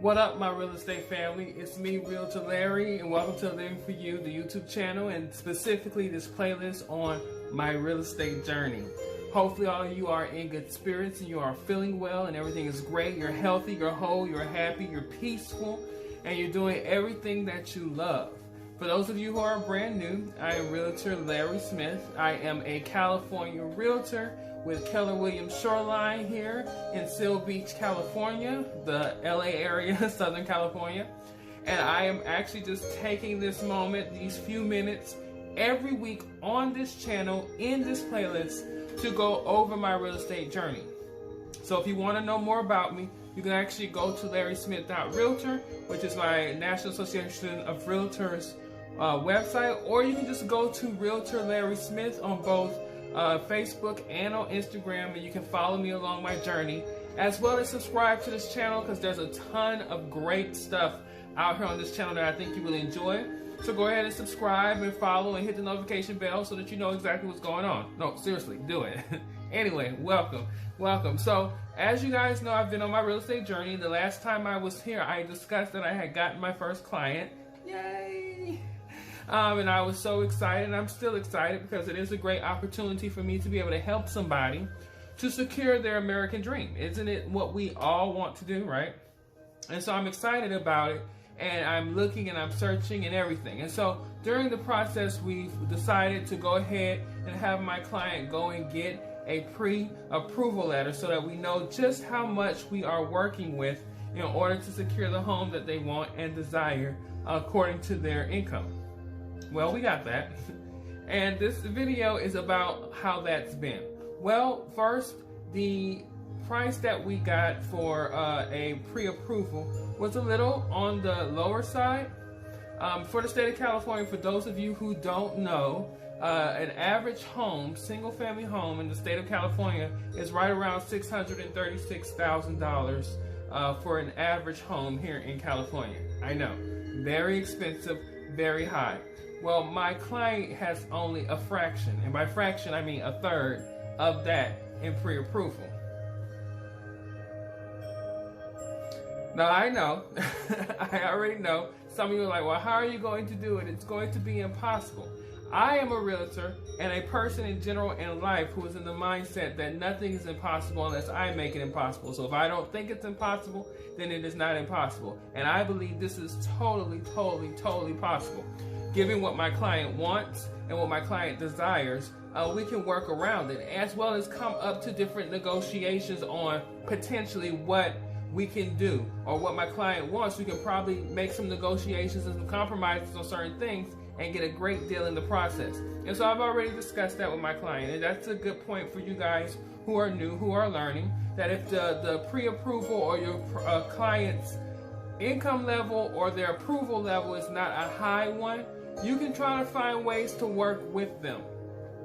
What up, my real estate family? It's me, Realtor Larry, and welcome to Living For You, the YouTube channel, and specifically this playlist on my real estate journey. Hopefully all of you are in good spirits and you are feeling well and everything is great. You're healthy, you're whole, you're happy, you're peaceful, and you're doing everything that you love. For those of you who are brand new, I am Realtor Larry Smith. I am a California realtor with Keller Williams Shoreline here in Seal Beach, California, the LA area, Southern California. And I am actually just taking this moment, these few minutes, every week on this channel, in this playlist, to go over my real estate journey. So if you want to know more about me, you can actually go to larrysmith.realtor, which is my National Association of Realtors website, or you can just go to Realtor Larry Smith on both Facebook and on Instagram, and you can follow me along my journey, as well as subscribe to this channel because there's a ton of great stuff out here on this channel that I think you will enjoy. So go ahead and subscribe and follow and hit the notification bell so that you know exactly what's going on. No, seriously, do it. Anyway, welcome. So as you guys know, I've been on my real estate journey. The last time I was here, I discussed that I had gotten my first client. Yay! And I was so excited, and I'm still excited because it is a great opportunity for me to be able to help somebody to secure their American dream. Isn't it what we all want to do, right? And so I'm excited about it, and I'm looking and I'm searching and everything. And so during the process, we've decided to go ahead and have my client go and get a pre-approval letter so that we know just how much we are working with in order to secure the home that they want and desire according to their income. Well, we got that. And this video is about how that's been. Well, first, the price that we got for a pre-approval was a little on the lower side. For the state of California, for those of you who don't know, an average home, single-family home in the state of California is right around $636,000 for an average home here in California. I know, very expensive, very high. Well, my client has only a fraction, and by fraction I mean a third of that in pre-approval. Now I know, I already know, some of you are like, well, how are you going to do it? It's going to be impossible. I am a realtor and a person in general in life who is in the mindset that nothing is impossible unless I make it impossible. So if I don't think it's impossible, then it is not impossible. And I believe this is totally possible. Given what my client wants and what my client desires, we can work around it, as well as come up to different negotiations on potentially what we can do, or what my client wants. We can probably make some negotiations and some compromises on certain things and get a great deal in the process. And so I've already discussed that with my client, and that's a good point for you guys who are new, who are learning, that if the pre-approval or your client's income level or their approval level is not a high one, you can try to find ways to work with them.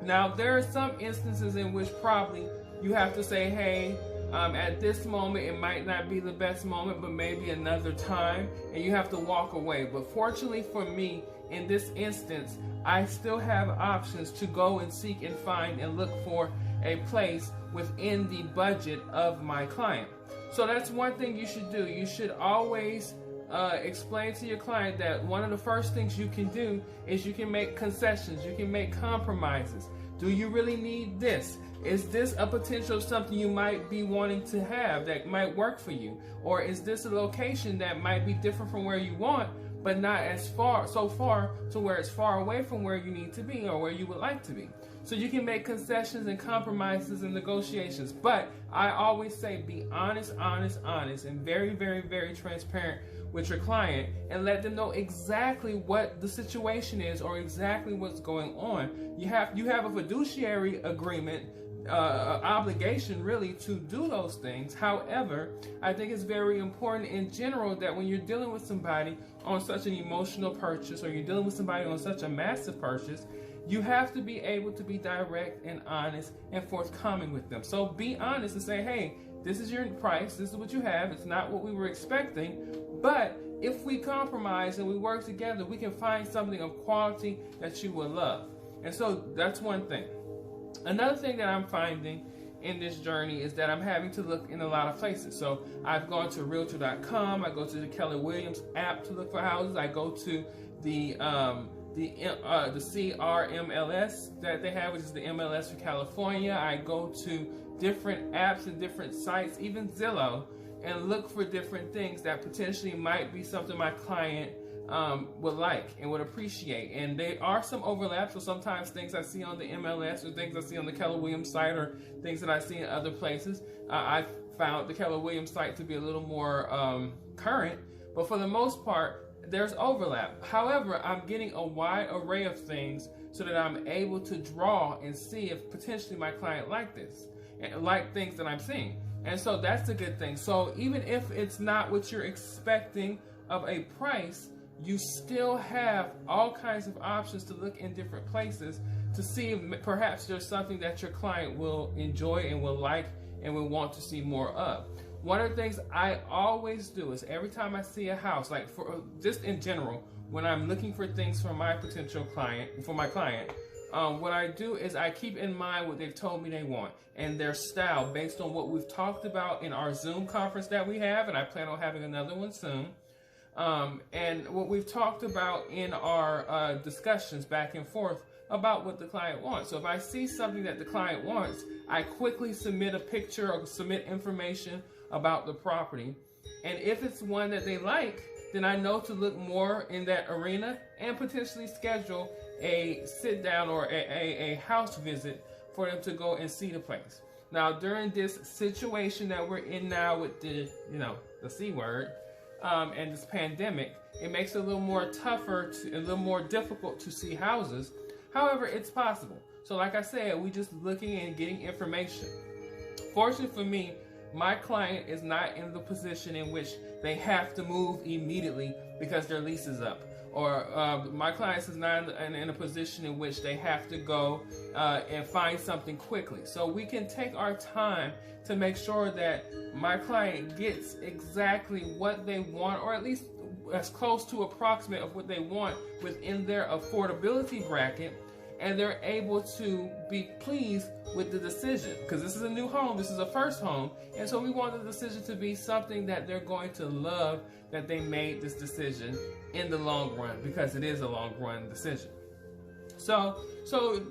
Now, there are some instances in which probably you have to say, hey, at this moment, it might not be the best moment, but maybe another time, and you have to walk away. But fortunately for me, in this instance, I still have options to go and seek and find and look for a place within the budget of my client. So that's one thing you should do. You should always explain to your client that one of the first things you can do is you can make concessions, you can make compromises. Do you really need this? Is this a potential of something you might be wanting to have that might work for you? Or is this a location that might be different from where you want, but not as far, so far to where it's far away from where you need to be or where you would like to be? So you can make concessions and compromises and negotiations. But I always say be honest, and very transparent with your client, and let them know exactly what the situation is or exactly what's going on. You have a fiduciary agreement, obligation really to do those things. However, I think it's very important in general that when you're dealing with somebody on such an emotional purchase, or you're dealing with somebody on such a massive purchase, you have to be able to be direct and honest and forthcoming with them. So be honest and say, hey, this is your price, this is what you have, it's not what we were expecting, but if we compromise and we work together, we can find something of quality that you will love. And so that's one thing. Another thing that I'm finding in this journey is that I'm having to look in a lot of places. So I've gone to Realtor.com. I go to the Keller Williams app to look for houses. I go to the CRMLS that they have, which is the MLS for California. I go to different apps and different sites, even Zillow, and look for different things that potentially might be something my client would like and would appreciate. And there are some overlaps, so sometimes things I see on the MLS or things I see on the Keller Williams site or things that I see in other places, I found the Keller Williams site to be a little more current, but for the most part, there's overlap. However, I'm getting a wide array of things so that I'm able to draw and see if potentially my client like this and like things that I'm seeing. And so that's a good thing. So even if it's not what you're expecting of a price, you still have all kinds of options to look in different places to see if perhaps there's something that your client will enjoy and will like and will want to see more of. One of the things I always do is every time I see a house, like for just in general, when I'm looking for things for my potential client, for my client, what I do is I keep in mind what they've told me they want and their style based on what we've talked about in our Zoom conference that we have, and I plan on having another one soon. And what we've talked about in our discussions back and forth about what the client wants. So if I see something that the client wants, I quickly submit a picture or submit information about the property. And if it's one that they like, then I know to look more in that arena and potentially schedule a sit down or a house visit for them to go and see the place. Now, during this situation that we're in now with the C word, and this pandemic, it makes it a little more tougher, a little more difficult to see houses. However, it's possible. So like I said, we just looking and getting information. Fortunately for me, my client is not in the position in which they have to move immediately because their lease is up. Or my client is not in a position in which they have to go and find something quickly. So we can take our time to make sure that my client gets exactly what they want, or at least as close to approximate of what they want within their affordability bracket, and they're able to be pleased with the decision. Because this is a new home, this is a first home, and so we want the decision to be something that they're going to love, that they made this decision in the long run, because it is a long run decision. So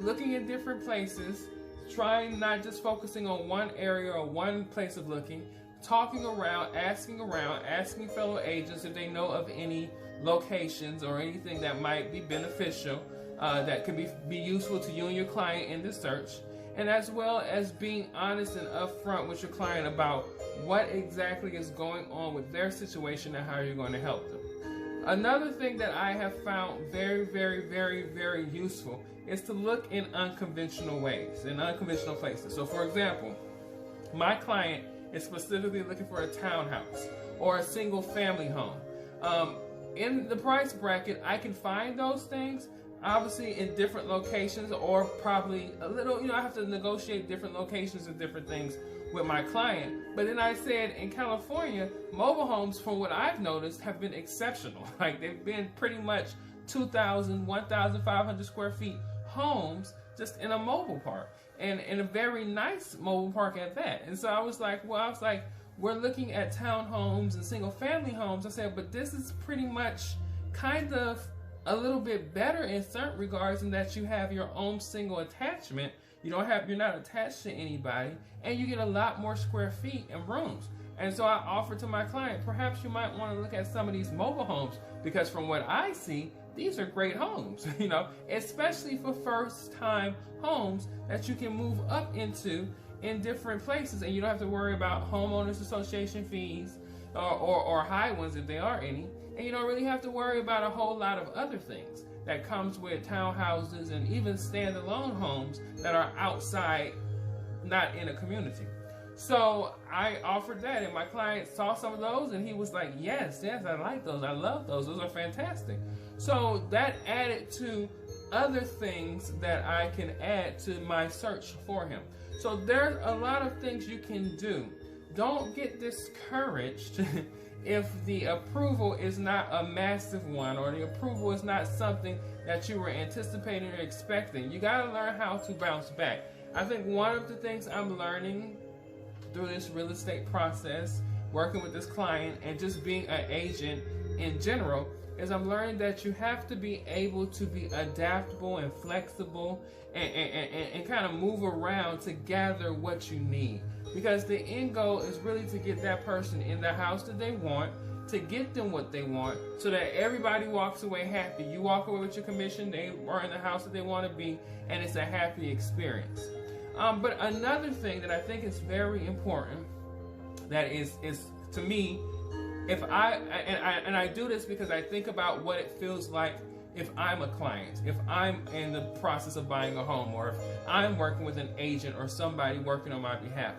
looking in different places, trying not just focusing on one area or one place of looking, talking around, asking fellow agents if they know of any locations or anything that might be beneficial, that could be useful to you and your client in the search, and as well as being honest and upfront with your client about what exactly is going on with their situation and how you're going to help them. Another thing that I have found very, very, very, very useful is to look in unconventional ways, in unconventional places. So for example, my client is specifically looking for a townhouse or a single family home. In the price bracket, I can find those things, obviously in different locations, or probably a little, I have to negotiate different locations and different things with my client. But then I said in California, mobile homes, from what I've noticed, have been exceptional. Like they've been pretty much 2,000, 1,500 square feet homes just in a mobile park, and in a very nice mobile park at that. And so I was like, we're looking at townhomes and single family homes. I said, but this is pretty much kind of a little bit better in certain regards in that you have your own single attachment. You're not attached to anybody, and you get a lot more square feet and rooms. And so I offered to my client, perhaps you might want to look at some of these mobile homes, because from what I see, these are great homes, especially for first-time homes that you can move up into in different places, and you don't have to worry about homeowners association fees or high ones if there are any, and you don't really have to worry about a whole lot of other things that comes with townhouses and even standalone homes that are outside, not in a community. So I offered that, and my client saw some of those, and he was like, yes, I like those. I love those. Those are fantastic. So that added to other things that I can add to my search for him. So there's a lot of things you can do. Don't get discouraged if the approval is not a massive one, or the approval is not something that you were anticipating or expecting. You got to learn how to bounce back. I think one of the things I'm learning through this real estate process, working with this client, and just being an agent in general, is I'm learning that you have to be able to be adaptable and flexible and kind of move around to gather what you need. Because the end goal is really to get that person in the house that they want, to get them what they want, so that everybody walks away happy. You walk away with your commission, they are in the house that they want to be, and it's a happy experience. But another thing that I think is very important, that is to me, if I do this because I think about what it feels like if I'm a client, if I'm in the process of buying a home, or if I'm working with an agent or somebody working on my behalf.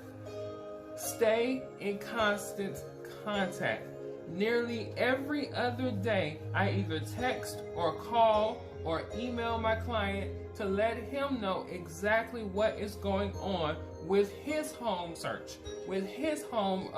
Stay in constant contact. Nearly every other day, I either text or call or email my client to let him know exactly what is going on with his home search, with his home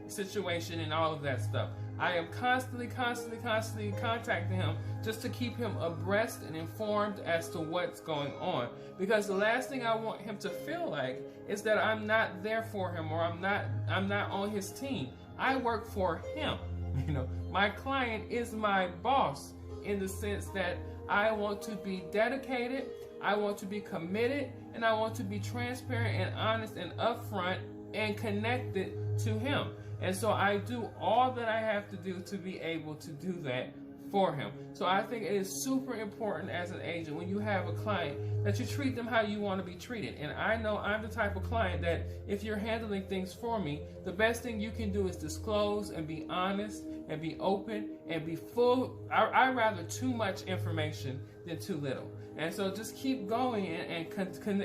situation and all of that stuff. I am constantly contacting him just to keep him abreast and informed as to what's going on. Because the last thing I want him to feel like is that I'm not there for him, or I'm not on his team. I work for him. You know, my client is my boss, in the sense that I want to be dedicated, I want to be committed, and I want to be transparent and honest and upfront and connected to him. And so I do all that I have to do to be able to do that for him. So I think it is super important as an agent, when you have a client, that you treat them how you want to be treated. And I know I'm the type of client that if you're handling things for me, the best thing you can do is disclose and be honest and be open and be full. I rather too much information than too little. And so just keep going and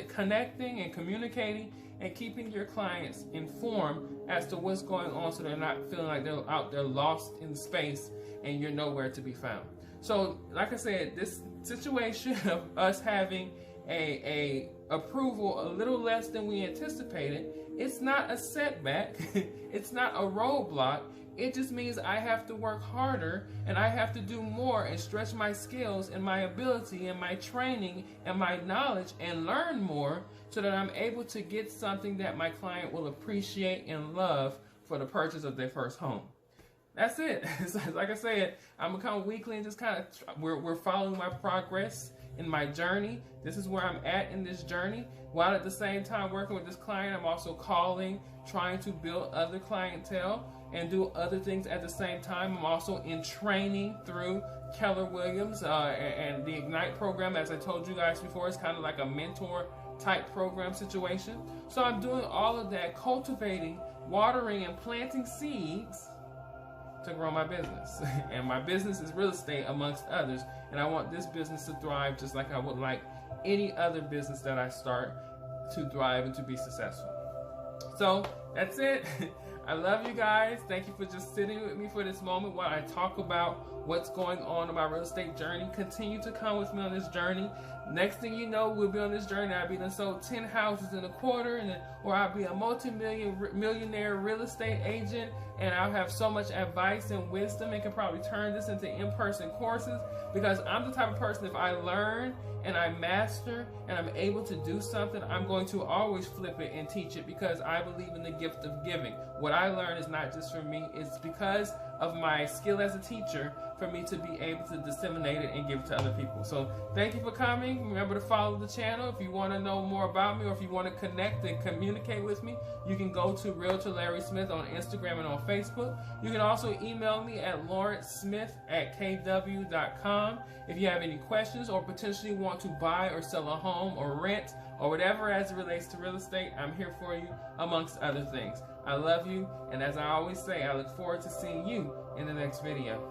connecting and communicating and keeping your clients informed as to what's going on, so they're not feeling like they're out there lost in space and you're nowhere to be found. So like I said, this situation of us having a approval a little less than we anticipated, it's not a setback, it's not a roadblock. It just means I have to work harder and I have to do more and stretch my skills and my ability and my training and my knowledge and learn more, so that I'm able to get something that my client will appreciate and love for the purchase of their first home. That's it. Like I said, I'm gonna come weekly and just kind of, we're following my progress in my journey. This is where I'm at in this journey. While at the same time working with this client, I'm also calling, trying to build other clientele and do other things at the same time. I'm also in training through Keller Williams and the Ignite program. As I told you guys before, it's kind of like a mentor type program situation. So I'm doing all of that, cultivating, watering, and planting seeds to grow my business. And my business is real estate, amongst others, and I want this business to thrive just like I would like any other business that I start to thrive and to be successful. So that's it. I love you guys. Thank you for just sitting with me for this moment while I talk about what's going on in my real estate journey. Continue to come with me on this journey. Next thing you know, we'll be on this journey. I'll be done sold 10 houses in a quarter, or I'll be a millionaire real estate agent, and I'll have so much advice and wisdom and can probably turn this into in-person courses, because I'm the type of person, if I learn and I master and I'm able to do something, I'm going to always flip it and teach it, because I believe in the gift of giving. What I learn is not just for me, it's because of my skill as a teacher, for me to be able to disseminate it and give it to other people. So thank you for coming. Remember to follow the channel. If you want to know more about me, or if you want to connect and communicate with me, you can go to Realtor Larry Smith on Instagram and on Facebook. You can also email me at lawrencesmith@kw.com if you have any questions, or potentially want to buy or sell a home or rent or whatever as it relates to real estate. I'm here for you, amongst other things. I love you, and as I always say, I look forward to seeing you in the next video.